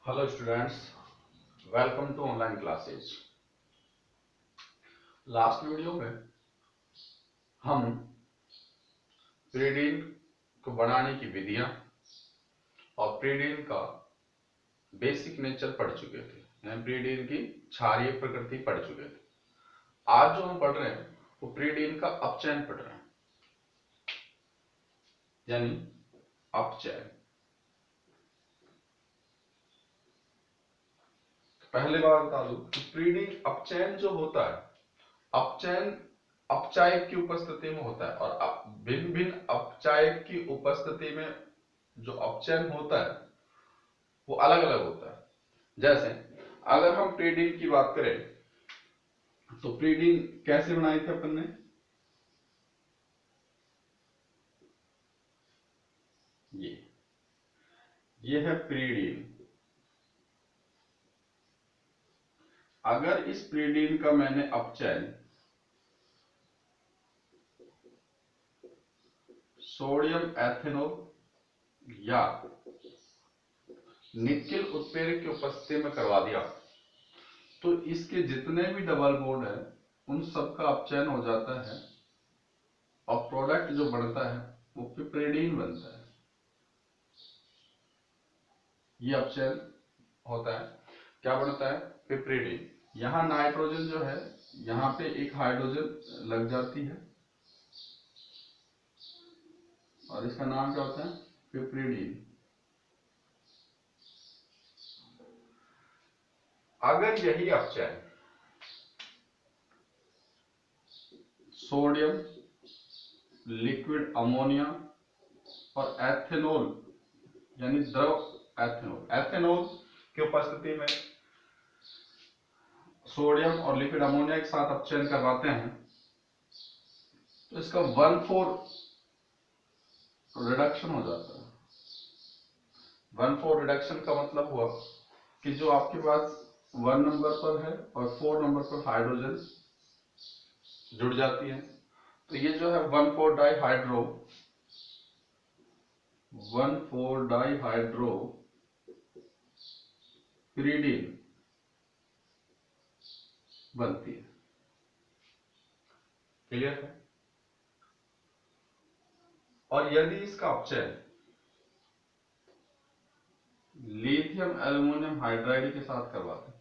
Hello students, welcome to online classes. Last video में हम प्रीडीन को बनाने की विधियां और प्रीडीन का बेसिक नेचर पढ़ चुके थे, यानी प्रीडीन की क्षारीय प्रकृति पढ़ चुके थे। आज जो हम पढ़ रहे हैं वो प्रीडीन का अपचयन पढ़ रहे हैं, यानी अपचयन। पहले बात बता दूं कि प्रीडीन अपचयन जो होता है, अपचयन अपचायक की उपस्थिति में होता है और भिन्न भिन्न अपचायक की उपस्थिति में जो अपचयन होता है वो अलग अलग होता है। जैसे अगर हम प्रीडीन की बात करें तो प्रीडीन कैसे बनाई थी अपन ने, ये है प्रीडीन। अगर इस प्रीडीन का मैंने अपचयन सोडियम एथेनॉल या निकेल उत्प्रेरक की उपस्थिति में करवा दिया तो इसके जितने भी डबल बॉन्ड है उन सबका अपचयन हो जाता है और प्रोडक्ट जो बनता है वो पिप्रिडीन बनता है। ये अपचयन होता है, क्या बनता है? पिप्रिडीन। यहां नाइट्रोजन जो है, यहां पे एक हाइड्रोजन लग जाती है और इसका नाम क्या होता है? पिप्रिडीन। अगर यही अपचयन सोडियम, लिक्विड अमोनिया और एथेनॉल यानी द्रव एथेनॉल की उपस्थिति में सोडियम और लिक्विड अमोनिया के साथ अपचयन करवाते हैं तो इसका 1,4 रिडक्शन हो जाता है। 1,4 रिडक्शन का मतलब हुआ कि जो आपके पास 1 नंबर पर है और 4 नंबर पर हाइड्रोजन जुड़ जाती है तो ये जो है 1,4 डाइहाइड्रो 1,4 डाइहाइड्रो पिरीडीन बनती है। क्लियर है? और यदि इसका अपचयन लिथियम एल्युमिनियम हाइड्राइड के साथ करवाते हैं,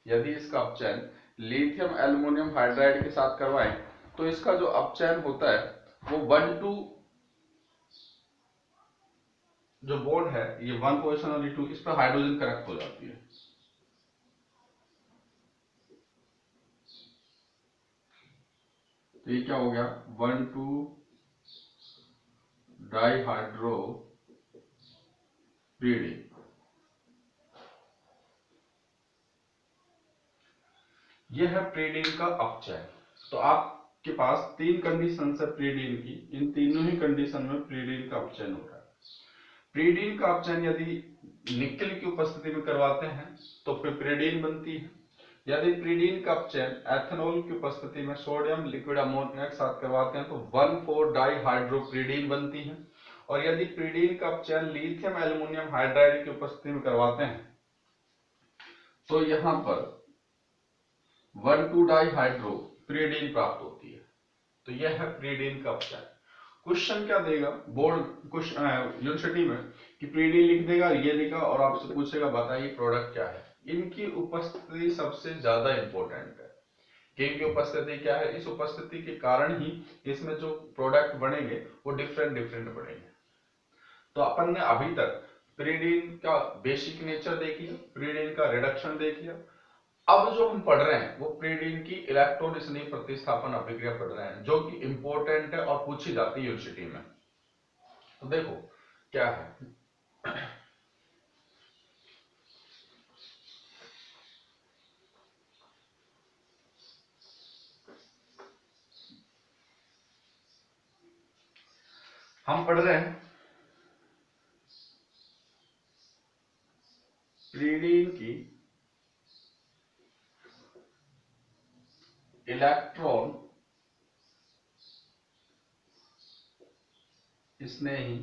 यदि इसका अपचयन लिथियम एल्युमिनियम हाइड्राइड के साथ करवाएं तो इसका जो अपचयन होता है वो 1,2 जो बॉन्ड है, ये 1 पोजिशन और 2 इस पर हाइड्रोजन कनेक्ट हो जाती है। तो ये क्या हो गया? 1,2 डाइहाइड्रो प्रीडीन। ये है प्रीडीन का अपचयन। तो आपके पास 3 कंडीशन है प्रीडीन की, इन तीनों ही कंडीशन में प्रीडीन का अपचयन हो रहा है। प्रीडीन का अपचयन यदि निकेल की उपस्थिति में करवाते हैं तो पिप्रिडीन बनती है। यदि प्रीडीन का अपचयन एथेनॉल की उपस्थिति में सोडियम, लिक्विड अमोनिया के साथ करवाते हैं तो 1,4 डाइहाइड्रोप्रीडीन बनती है। और यदि प्रीडीन का अपचयन लिथियम एल्युमिनियम हाइड्राइड की उपस्थिति में करवाते हैं तो यहां पर 1,2 डाइहाइड्रोप्रीडीन प्राप्त होती है। तो यह है प्रीडीन का अपचयन। क्वेश्चन क्या देगा बोर्ड यूनिवर्सिटी में कि प्रीडीन लिख देगा, ये लिखा और आपसे पूछेगा बताइए प्रोडक्ट क्या है। इनकी उपस्थिति सबसे ज्यादा इंपॉर्टेंट है कि इनकी उपस्थिति क्या है। इस उपस्थिति के कारण ही इसमें जो प्रोडक्ट बनेंगे वो डिफरेंट डिफरेंट बनेंगे। तो अपन ने अभी तक प्रीडीन का बेसिक नेचर देख लिया, प्रीडीन का रिडक्शन देख लिया। अब जो हम पढ़ रहे हैं वो प्रीडीन की इलेक्ट्रॉन स्नेह प्रतिस्थापन अभिक्रिया पढ़ रहे हैं जो कि इंपॉर्टेंट है और पूछी जाती है यूनिवर्सिटी में। तो देखो क्या है, हम पढ़ रहे हैं प्रीडीन की इलेक्ट्रॉन स्नेही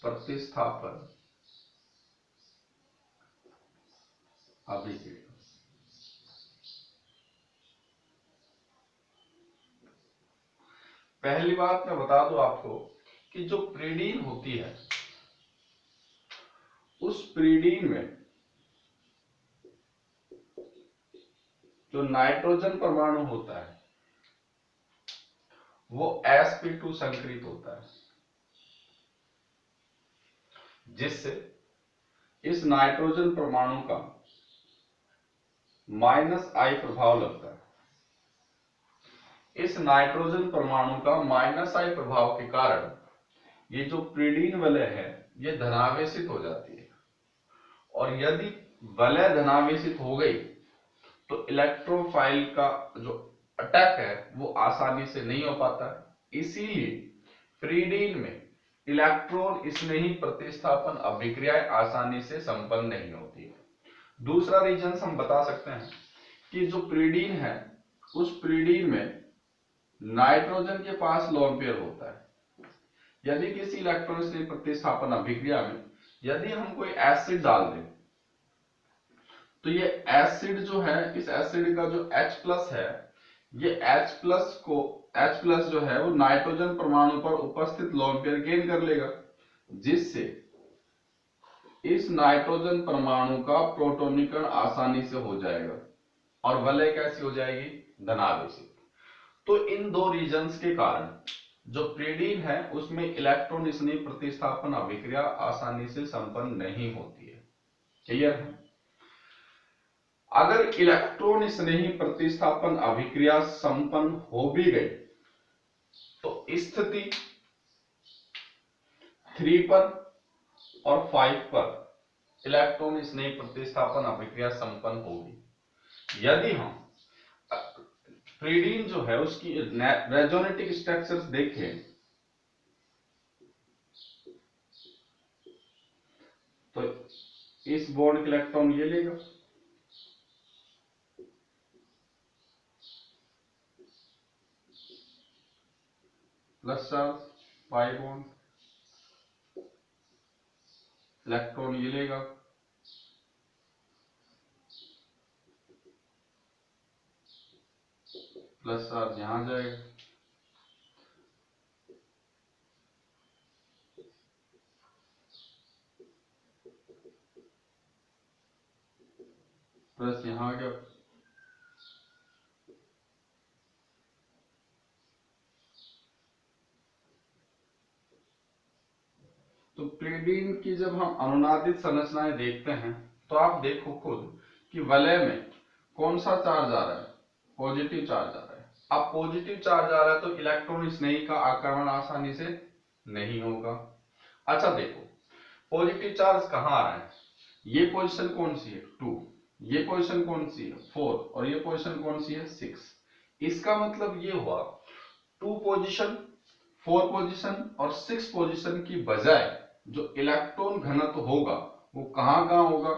प्रतिस्थापन अभिक्रिया। पहली बात मैं बता दूं आपको कि जो प्रीडीन होती है, उस प्रीडीन में जो नाइट्रोजन परमाणु होता है वो sp2 संकरित होता है, जिससे इस नाइट्रोजन परमाणु का -I प्रभाव लगता है। इस नाइट्रोजन परमाणु का -I प्रभाव के कारण ये जो प्रीडीन वलय है ये धनावेशित हो जाती है, और यदि वलय धनावेशित हो गई तो इलेक्ट्रोफाइल का जो अटैक है वो आसानी से नहीं हो पाता है। इसीलिए प्रीडीन में इलेक्ट्रॉन स्नेही प्रतिस्थापन अभिक्रियाएं आसानी से संपन्न नहीं होती है। दूसरा रीजन हम बता सकते हैं कि जो प्रीडीन है उस प्रीडीन में नाइट्रोजन के पास लोन पेयर होता है। यदि किसी इलेक्ट्रॉन स्नेही प्रतिस्थापन अभिक्रिया में यदि हम कोई एसिड डाल दें तो ये एसिड जो है, इस एसिड का जो H+ है, ये H+ जो है वो नाइट्रोजन परमाणु पर उपस्थित लोन पेयर गेन कर लेगा, जिससे इस नाइट्रोजन परमाणु का प्रोटोनीकरण आसानी से हो जाएगा और वलय कैसी हो जाएगी, धनावेशित। तो इन दो रीजंस के कारण जो प्रीडीन है उसमें इलेक्ट्रॉन स्नेही प्रतिस्थापन अभिक्रिया आसानी से संपन्न नहीं होती है। क्लियर है? अगर इलेक्ट्रॉन स्नेही प्रतिस्थापन अभिक्रिया संपन्न हो भी गई तो स्थिति 3 पर और 5 पर इलेक्ट्रॉन स्नेही प्रतिस्थापन अभिक्रिया संपन्न होगी। यदि हम प्रीडीन जो है उसकी रेजोनेटिक स्ट्रक्चर्स देखें तो इस बॉन्ड के इलेक्ट्रॉन ये लेगा, plus charge, pi bond, electron ये लेगा, प्लस चार्ज यहां जाएगा, प्लस यहां आ गया, तो प्रीडीन की जब हम अनुनादित संरचनाएं देखते हैं तो आप देखो खुद कि वलय में कौन सा चार्ज आ रहा है, पॉजिटिव चार्ज आ रहा है। अब पॉजिटिव चार्ज आ रहा है तो इलेक्ट्रॉन स्नेही का आक्रमण आसानी से नहीं होगा। अच्छा देखो, पॉजिटिव चार्ज कहां आ रहा है, ये पोजीशन कौन सी है, 2, ये पोजीशन कौन सी है, 4, और ये पोजीशन कौन सी है, 6। इसका मतलब ये हुआ 2 पोजीशन, 4 पोजीशन और 6 पोजीशन की बजाय जो इलेक्ट्रॉन घनत्व होगा वो कहां कहां होगा,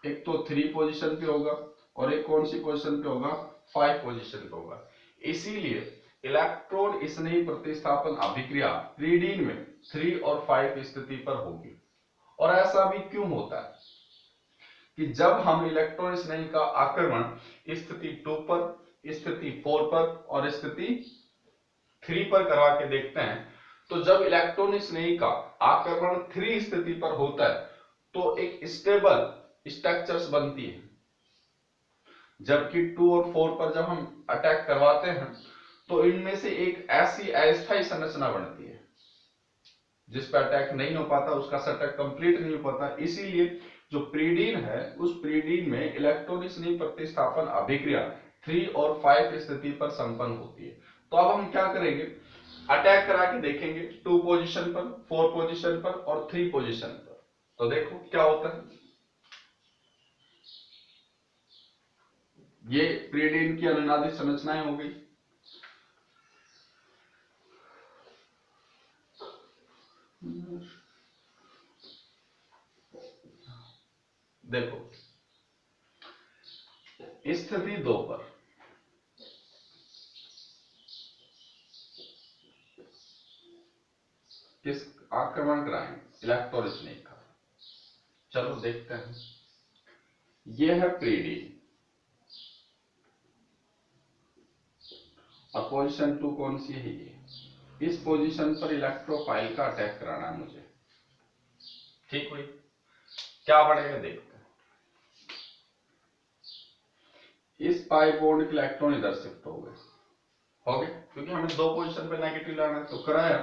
एक तो 3 पोजीशन पे होगा और एक कौन सी पोजीशन पे होगा, 5 पोजीशन पे होगा। इसीलिए इलेक्ट्रॉन स्नेही प्रतिस्थापन अभिक्रिया प्रीडीन में 3 और 5 स्थिति पर होगी। और ऐसा भी क्यों होता है कि जब हम इलेक्ट्रॉन स्नेही का आक्रमण स्थिति 2 पर, स्थिति 4 पर और स्थिति 3 पर करवा के देखते हैं तो जब इलेक्ट्रॉन स्नेही का आक्रमण 3 स्थिति पर होता है तो एक स्टेबल स्ट्रक्चर्स बनती है, जबकि 2 और 4 पर जब हम अटैक करवाते हैं तो इनमें से एक ऐसी अस्थायी संरचना बनती है जिस पर अटैक नहीं हो पाता, उसका सेटअप कंप्लीट नहीं हो पाता। इसीलिए जो प्रीडीन है उस प्रीडीन में इलेक्ट्रॉन स्नेही प्रतिस्थापन अभिक्रिया 3 और 5 स्थिति पर संपन्न होती है। तो अब हम क्या करेंगे, अटैक करा के देखेंगे 2 पोजीशन पर, 4 पोजीशन पर और 3 पोजीशन पर। तो देखो क्या होता है, ये प्रीडीन की अनुनादित संरचनाएं हो गई। देखो स्थिति 2 पर किस आक्रमण कराएंगे, इलेक्ट्रोस्नेक का। चलो देखते हैं। ये है प्रीडीन और पोजीशन 2 कौन सी है? ये। इस पोजीशन पर इलेक्ट्रोफाइल का अटैक कराना है मुझे। ठीक हुई। क्या बढ़ेगा देखते हैं। इस पाई बॉन्ड के इलेक्ट्रॉन इधर शिफ्ट हो गए, क्योंकि हमें दो पोजीशन पे नेगेटिव लाना है, तो कराया।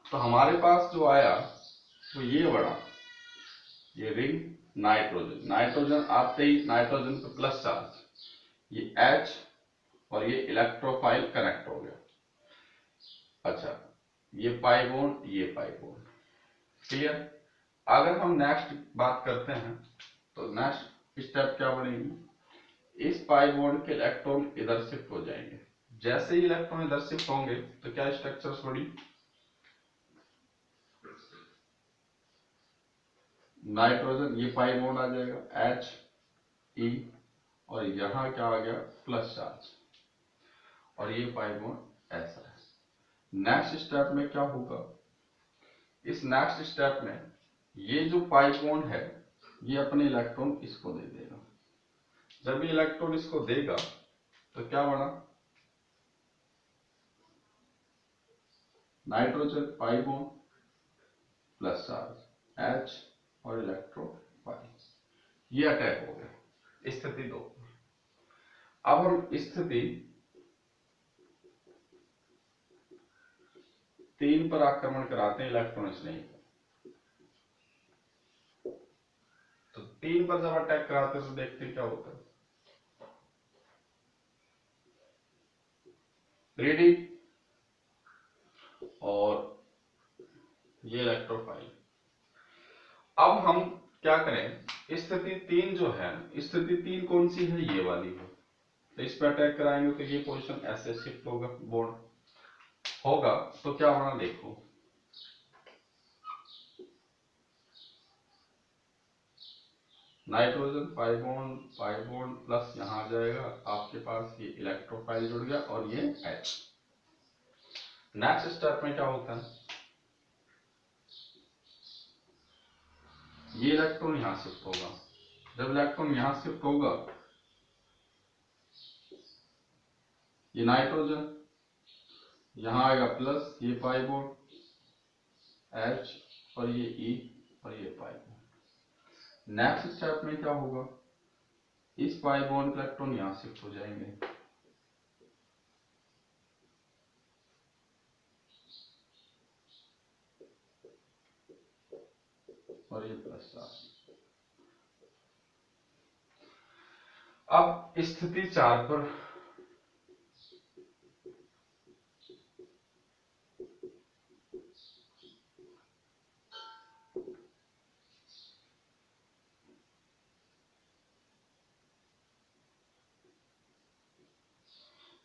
तो हमारे पास जो आया वो ये बड़ा, ये रिंग नाइट्रोजन। नाइट्रोजन आते ही नाइट्रोजन पे प्लस चार्ज, ये H और ये इलेक्ट्रोफाइल कनेक्ट हो गया। अच्छा, ये पाई बॉन्ड, ये पाई बॉन्ड। क्लियर। अगर हम नेक्स्ट बात करते हैं तो नेक्स्ट स्टेप क्या बनेगी? इस पाई बॉन्ड के इलेक्ट्रॉन इधर शिफ्ट हो जाएंगे। जैसे ही इलेक्ट्रॉन इधर शिफ्ट होंगे तो क्या स्ट्रक्चर्स बड़ी? नाइट्रोजन, ये पाई बॉन्ड आ जाएगा H E और यहां क्या आ गया? प्लस चार्ज, और ये पाई बॉन्ड ऐसा है। नेक्स्ट स्टेप में क्या होगा? इस नेक्स्ट स्टेप में ये जो पाई बॉन्ड है ये अपने इलेक्ट्रॉन इसको दे देगा। जब ये इलेक्ट्रॉन इसको देगा तो क्या बना? Nitrogen pi bond plus charge H और इलेक्ट्रोफाइल, ये अटैक हो गया स्थिति 2। अब हम स्थिति 3 पर आक्रमण कराते हैं इलेक्ट्रोस्नेक। तो 3 पर जब अटैक कराते हैं तो देखते हैं क्या होता है। रीडिंग और ये इलेक्ट्रोफाइल। अब हम क्या करें? स्थिति 3 जो है, स्थिति 3 कौन सी है? ये वाली है। तो इस पर अटैक कराएंगे तो ये पोजीशन ऐसे शिफ्ट होगा, बॉन्ड होगा, तो क्या होना देखो। नाइट्रोजन पाई बॉन्ड प्लस यहां आ जाएगा, आपके पास ये इलेक्ट्रोफाइल जुड़ गया और ये H। नेक्स्ट स्टेप में क्या होता है? ये इलेक्ट्रॉन यहां शिफ्ट होगा। जब इलेक्ट्रॉन यहां शिफ्ट होगा, ये नाइट्रोजन यहां आएगा प्लस, ये पाई बॉन्ड H और ये E और ये पाई बॉन्ड। नेक्स्ट स्टेप में क्या होगा? इस पाई बॉन्ड के इलेक्ट्रॉन यहां शिफ्ट हो जाएंगे, और ये प्लस चार्ज। अब स्थिति 4 पर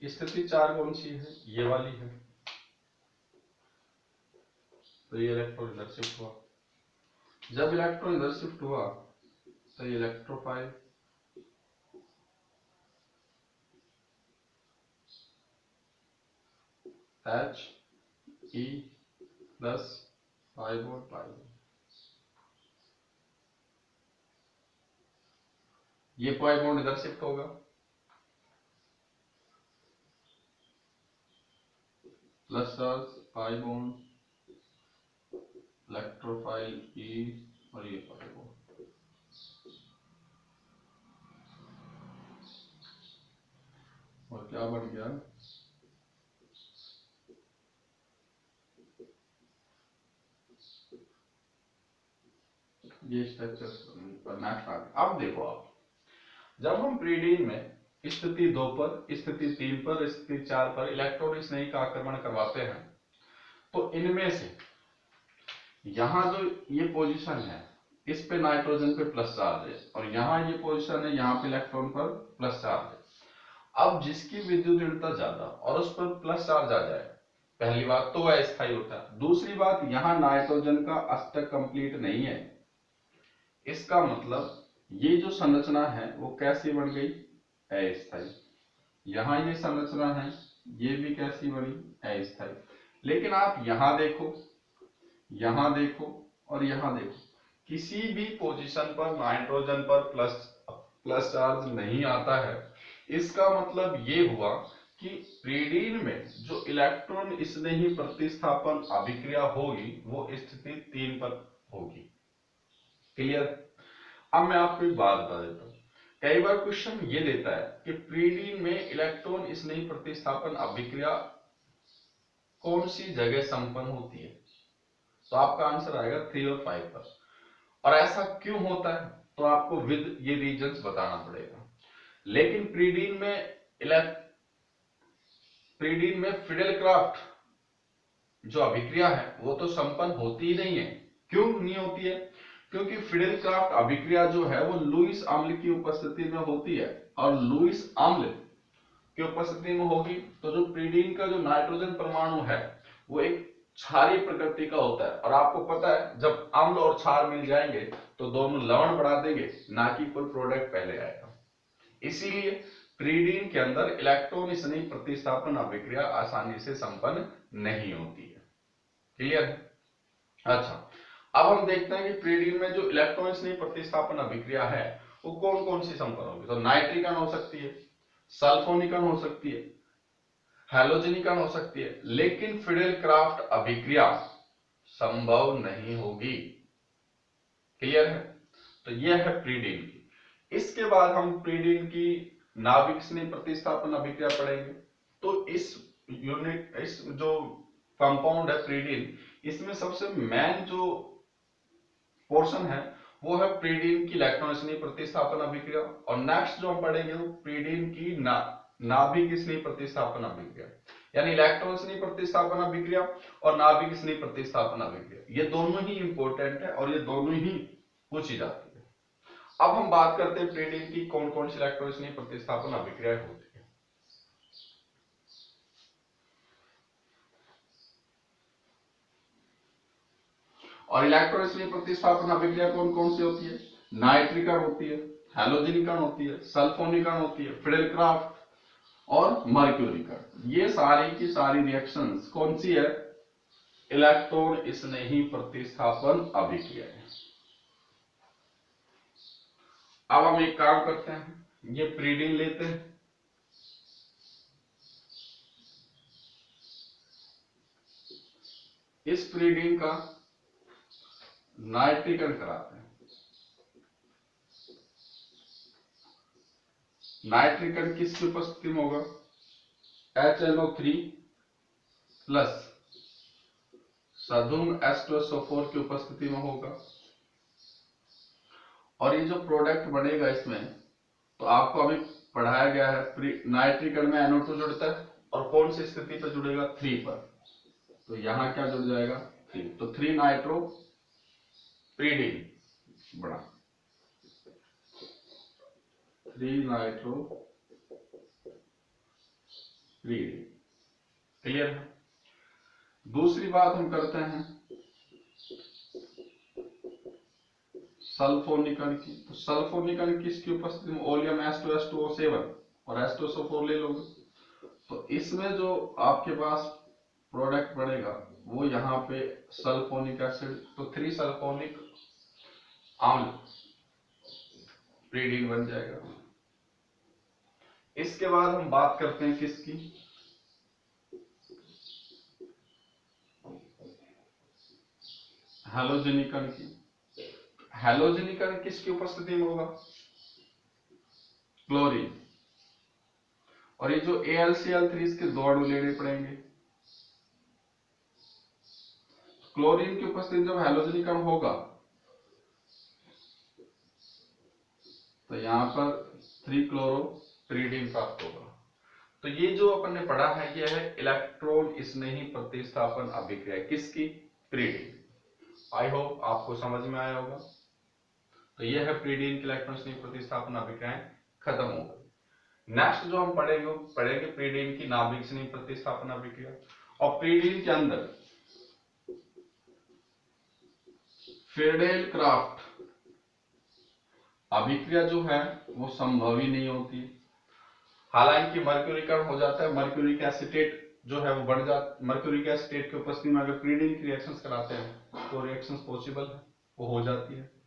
स्थिति 4 कौन सी है? ये वाली है। तो ये इलेक्ट्रॉन इधर शिफ्ट हुआ। जब इलेक्ट्रॉन इधर शिफ्ट हुआ तो ये electrophile H E plus pi bond, ये पाई बॉन्ड इधर शिफ्ट होगा, plus charge pi bond electrophile E और ये पाई बॉन्ड। और क्या बन गया? ये स्ट्रक्चर नेक्स्ट आ गया। अब देखो, आप जब हम प्रीडीन में स्थिति 2 पर, स्थिति 3 पर, स्थिति 4 पर इलेक्ट्रोस्नेक का आक्रमण करवाते हैं तो इनमें से यहां जो ये पोजीशन है इस पे नाइट्रोजन पे प्लस चार्ज है, और यहां ये पोजीशन है यहां पे इलेक्ट्रॉन पर प्लस चार्ज है। अब जिसकी विद्युत ऋणता ज्यादा और उस पर प्लस चार्ज आ जाए, पहली बात तो वह अस्थायी होता है। दूसरी बात, यहां नाइट्रोजन का अष्टक कंप्लीट नहीं है, इसका मतलब ये जो संरचना है वो कैसी बन गई? अस्थायी। यहां ये संरचना है, ये भी कैसी बनी? अस्थायी। लेकिन आप यहां देखो और यहाँ देखो किसी भी पोजीशन पर नाइट्रोजन पर प्लस चार्ज नहीं आता है। इसका मतलब ये हुआ कि प्रीडीन में जो इलेक्ट्रॉन स्नेही प्रतिस्थापन अभिक्रिया होगी वो स्थिति 3 पर होगी। क्लियर? अब मैं आपको एक बात बता देता हूं, कई बार क्वेश्चन ये देता है कि प्रीडीन में इलेक्ट्रॉन स्नेही प्रतिस्थापन अभिक्रिया कौन सी जगह संपन्न होती है, तो आपका आंसर आएगा 3 और 5 पर। और ऐसा क्यों होता है तो आपको विद ये रीजंस बताना पड़ेगा। लेकिन प्रीडीन में फिडेलक्राफ्ट जो अभिक्रिया है वो तो संपन्न होती ही नहीं है। क्यों नहीं होती है? क्योंकि फिडेलक्राफ्ट अभिक्रिया जो है वो लुईस अम्ल की उपस्थिति में होती है, और लुईस अम्ल की उपस्थिति में होगी तो जो प्रीडीन का जो नाइट्रोजन परमाणु है वो एक क्षारीय प्रकृति का होता है। और आपको पता है जब अम्ल और क्षार मिल जाएंगे तो दोनों लवण बढ़ा देंगे, ना कि कोई प्रोडक्ट पहले आएगा। इसीलिए प्रीडीन के अंदर इलेक्ट्रॉन स्नेही प्रतिस्थापन अभिक्रिया आसानी से संपन्न नहीं होती है। क्लियर है? अच्छा, अब हम देखते हैं कि प्रीडीन में जो इलेक्ट्रॉन स्नेही प्रतिस्थापन अभिक्रिया है वो कौन कौन सी संपन्न होगी। तो नाइट्रिकन हो सकती है, सल्फोनिकन हो सकती है, हैलोजेनिकन हो सकती है, लेकिन फिडेलक्राफ्ट अभिक्रिया संभव नहीं होगी। क्लियर है? तो यह है प्रीडीन की। इसके बाद हम प्रीडीन की नाभिक स्नेही प्रतिस्थापन अभिक्रिया पढ़ेंगे। तो इस जो कंपाउंड है प्रीडीन, इसमें सबसे मेन जो पोर्शन है वो है प्रीडीन की इलेक्ट्रॉन स्नेही प्रतिस्थापन अभिक्रिया। और नेक्स्ट जो हम पढ़ेंगे वो प्रीडीन की नाभिक स्नेही प्रतिस्थापन अभिक्रिया, यानी इलेक्ट्रॉन स्नेही प्रतिस्थापन अभिक्रिया और नाभिक स्नेही प्रतिस्थापन अभिक्रिया। ये दोनों ही इंपॉर्टेंट है और ये दोनों ही पूछी जाती है। अब हम बात करते हैं प्रीडीन की कौन कौन सी इलेक्ट्रॉन स्नेही प्रतिस्थापन अभिक्रिया होती है। और इलेक्ट्रॉन स्नेही प्रतिस्थापन अभिक्रिया कौन कौन सी होती है? नाइट्रिकन होती है, हैलोजेनिकन होती है, सल्फोनिकन होती है, फिडेलक्राफ्ट और मर्क्यूरिकन। ये सारी की सारी रिएक्शंस कौन सी है? इलेक्ट्रॉन स्नेही प्रतिस्थापन अभिक्रिया है। अब हम एक काम करते हैं, ये प्रीडीन लेते हैं, इस प्रीडीन का नाइट्रिकन कराते हैं। नाइट्रिकन किसकी उपस्थिति में होगा? HNO3 प्लस सधुम H2SO4 की उपस्थिति में होगा। और ये जो प्रोडक्ट बनेगा इसमें, तो आपको अभी पढ़ाया गया है नाइट्रिकन में NO2 जुड़ता है और कौन सी स्थिति पर जुड़ेगा? 3 पर। तो यहां क्या जुड़ जाएगा? 3। तो 3 नाइट्रो प्रीडीन बड़ा 3 नाइट्रो प्रीडीन। क्लियर है? दूसरी बात हम करते हैं सल्फोनिकन की। तो सल्फोनिकन किसकी उपस्थिति में? ओलियम H2SO7 और H2SO4 ले लोगे, तो इसमें जो आपके पास प्रोडक्ट बनेगा वो यहाँ पे सल्फोनिक एसिड, तो 3 सल्फोनिक अम्ल प्रीडीन बन जाएगा। इसके बाद हम बात करते हैं किसकी? हैलोजेनिकन की। हैलोजेनिकन किसकी उपस्थिति में होगा? क्लोरीन। और ये जो AlCl3 इसके 2 अणु लेने पड़ेंगे। क्लोरीन की उपस्थिति जब हैलोजेनिकन होगा तो यहां पर 3 क्लोरो प्रीडीन प्राप्त होगा। तो ये जो अपन ने पढ़ा है यह है इलेक्ट्रॉन स्नेही प्रतिस्थापन अभिक्रिया किसकी? प्रीडीन। आई होप आपको समझ में आया होगा। तो यह है प्रीडीन की इलेक्ट्रॉन स्नेही प्रतिस्थापन अभिक्रियाएं खत्म हो गई। नेक्स्ट जो हम पढ़ेंगे प्रीडीन की नाभिक स्नेही प्रतिस्थापन अभिक्रिया। और प्रीडीन के अंदर फिडेलक्राफ्ट अभिक्रिया जो है वो संभव ही नहीं होती। हालांकि मर्क्यूरिकन हो जाता है, मर्क्यूरिक एसिटेट जो है वो बढ़ जाता, मर्क्यूरिक एसिटेट की उपस्थिति में अगर प्रीडीन की रिएक्शंस कराते हैं को रिएक्शंस पॉसिबल है वो हो जाती है।